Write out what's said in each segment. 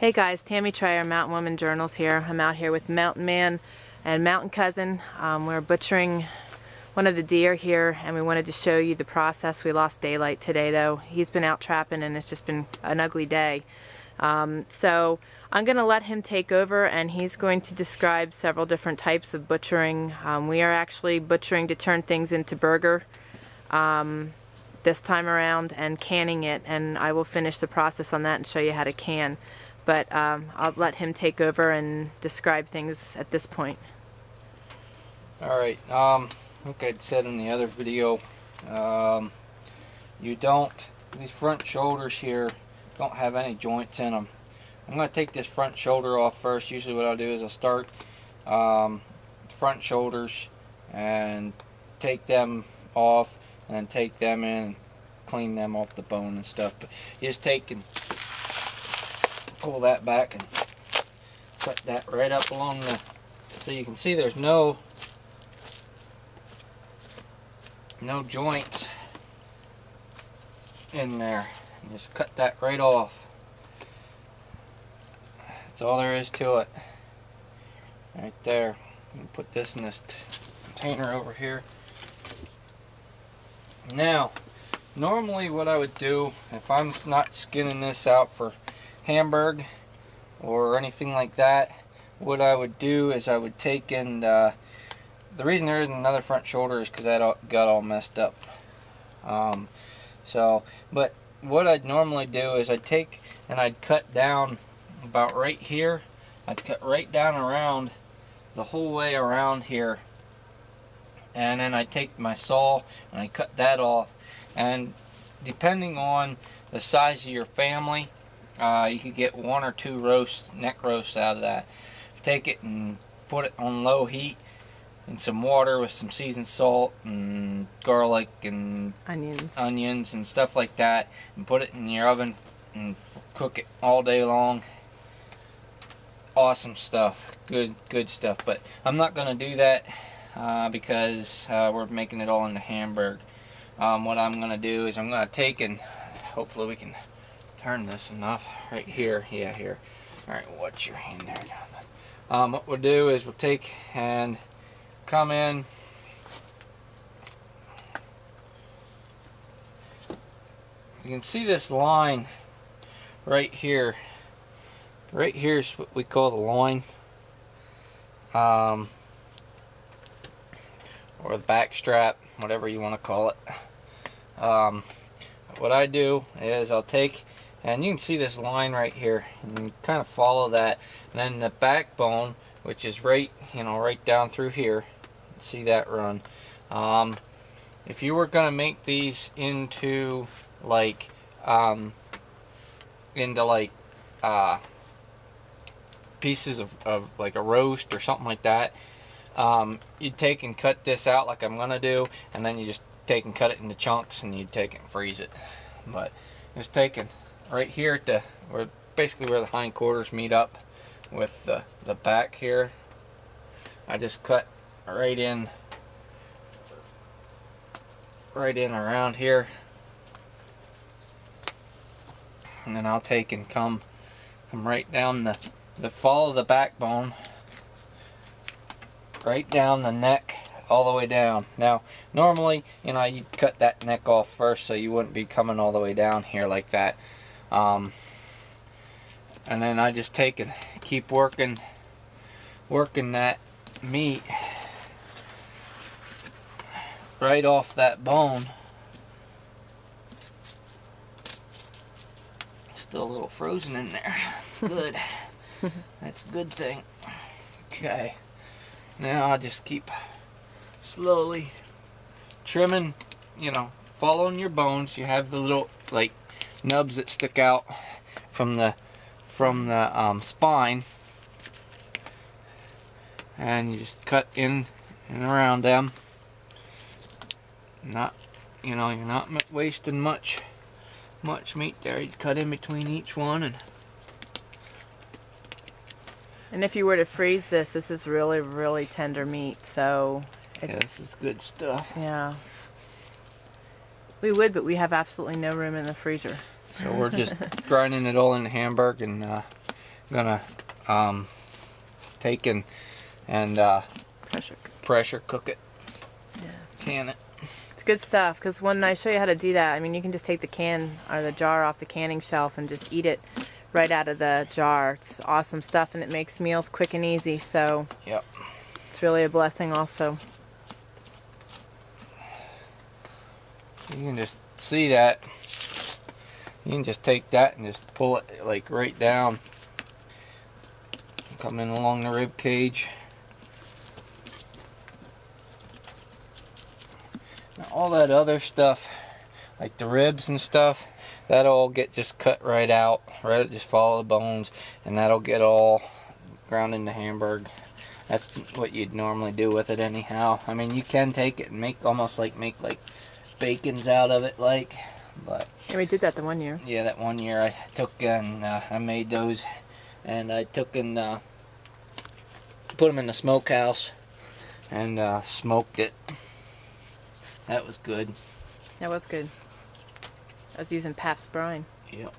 Hey guys, Tammy Trayer, Mountain Woman Journals here. I'm out here with Mountain Man and Mountain Cousin. We're butchering one of the deer here, and we wanted to show you the process. We lost daylight today though. He's been out trapping and it's just been an ugly day. So I'm going to let him take over, and he's going to describe several different types of butchering. We are actually butchering to turn things into burger this time around, and canning it, and I will finish the process on that and show you how to can. But I'll let him take over and describe things at this point. Alright, like I said in the other video, these front shoulders here don't have any joints in them. I'm going to take this front shoulder off first. Usually what I'll do is I'll start the front shoulders and take them off, and then take them in and clean them off the bone and stuff. But you just take and pull that back and cut that right up along the, so you can see there's no joints in there. You just cut that right off. That's all there is to it. Right there. You put this in this container over here. Now, normally what I would do, if I'm not skinning this out for hamburg or anything like that, what I would do is I would take and the reason there isn't another front shoulder is because that got all messed up. But what I'd normally do is I'd take and I'd cut down about right here. I'd cut right down around the whole way around here, and then I'd take my saw and I'd cut that off. And depending on the size of your family, you could get 1 or 2 neck roasts out of that. Take it and put it on low heat in some water with some seasoned salt and garlic and onions and stuff like that, and put it in your oven and cook it all day long. Awesome stuff, good stuff. But I'm not going to do that because we're making it all into hamburg. What I'm going to do is I'm going to take and hopefully we can turn this enough right here. Yeah, here. Alright, watch your hand there, Jonathan. What we'll do is we'll take and come in. You can see this line right here. Right here is what we call the loin. Or the back strap, whatever you want to call it. What I do is I'll take, and you can see this line right here, and you kind of follow that, and then the backbone, which is right down through here. See that run. If you were going to make these into pieces of like a roast or something like that, you'd take and cut this out like I'm going to do, and then you just take and cut it into chunks, and you'd take it and freeze it. But just taking right here at basically where the hindquarters meet up with the back here, I just cut right in around here, and then I'll take and come right down the follow the backbone right down the neck all the way down. Now normally you'd cut that neck off first so you wouldn't be coming all the way down here like that. And then I just take and keep working that meat right off that bone. Still a little frozen in there. It's good. That's a good thing. Okay. Now I'll just keep slowly trimming, following your bones. You have the little nubs that stick out from the spine, and you just cut in and around them. You're not wasting much meat there. You cut in between each one, and if you were to freeze this is really tender meat, so yeah, this is good stuff. Yeah. We would, but we have absolutely no room in the freezer. So we're just grinding it all into hamburg and gonna take and pressure cook it. Yeah. Can it. It's good stuff, because when I show you how to do that, I mean, you can just take the can or the jar off the canning shelf and just eat it right out of the jar. It's awesome stuff, and it makes meals quick and easy, so yep, it's really a blessing also. You can just see that. You can just take that and just pull it like right down. Come in along the rib cage. Now, all that other stuff, like the ribs and stuff, that'll all get just cut right out. Right, just follow the bones, and that'll get all ground into Hamburg. That's what you'd normally do with it anyhow. I mean, you can take it and make like bacons out of it, like. But yeah, we did that the one year. Yeah, that one year I took and I made those, and I took and put them in the smokehouse and smoked it. That was good. That was good. I was using Pabst brine. Yep.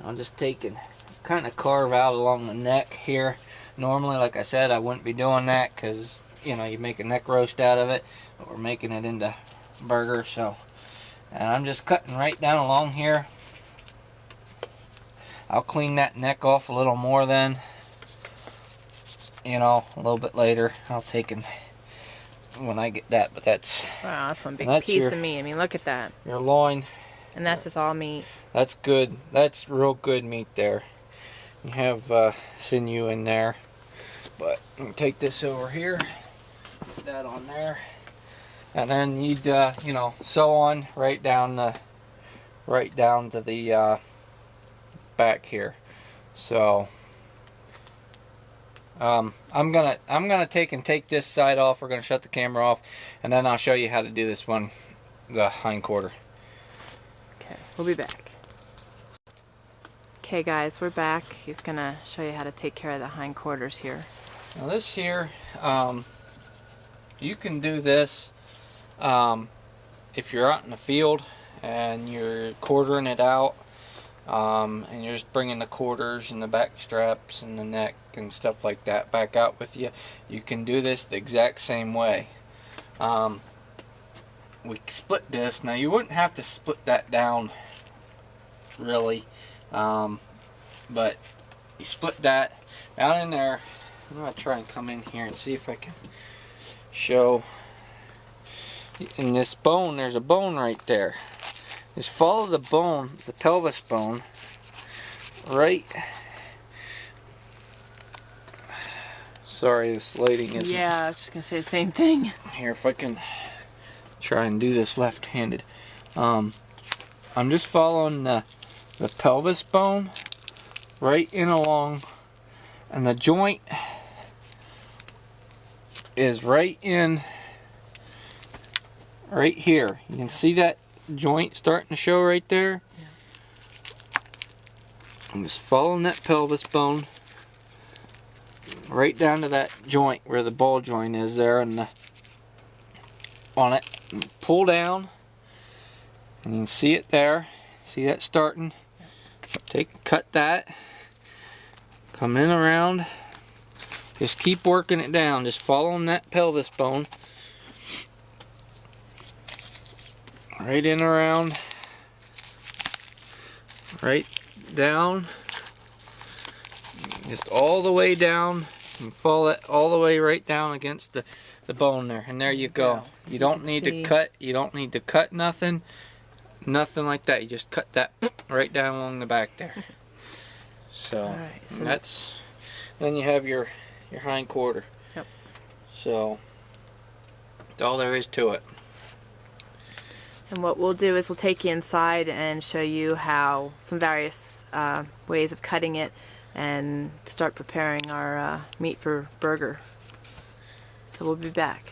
I'll just take and kind of carve out along the neck here. Normally, like I said, I wouldn't be doing that because, you know, you make a neck roast out of it, but we're making it into burger, so. And I'm just cutting right down along here. I'll clean that neck off a little more then, you know, a little bit later. I'll take and when I get that, but that's. Wow, that's one big piece of meat. I mean, look at that. Your loin. And that's just all meat. That's good. That's real good meat there. You have sinew in there. But I'm take this over here, put that on there, and then you'd you know, sew on right down to the back here. So I'm gonna take this side off. We're gonna shut the camera off, and then I'll show you how to do this one, the hind quarter. Okay, we'll be back. Okay guys, we're back. He's gonna show you how to take care of the hind quarters here. Now this here, you can do this if you're out in the field and you're quartering it out, and you're just bringing the quarters and the back straps and the neck and stuff like that back out with you. You can do this the exact same way. We split this. Now you wouldn't have to split that down really, but you split that down in there. I'm going to try and come in here and see if I can show. In this bone, there's a bone right there. Just follow the bone, the pelvis bone, right. Sorry, this lighting isn't. Yeah, I was just going to say the same thing. Here, if I can try and do this left-handed. I'm just following the pelvis bone right in along, and the joint is right in right here. You can see that joint starting to show right there. Yeah. I'm just following that pelvis bone right down to that joint where the ball joint is there, and on it, pull down, and you can see it there. See that starting? Cut that, come in around, just keep working it down, just following that pelvis bone right in around, right down, just all the way down, and follow it all the way right down against the bone there, and there you go. You don't need to cut, you don't need to cut nothing like that. You just cut that right down along the back there. So, right, so that's, then you have your hind quarter. Yep. So that's all there is to it. And what we'll do is we'll take you inside and show you how some various ways of cutting it and start preparing our meat for burger. So we'll be back.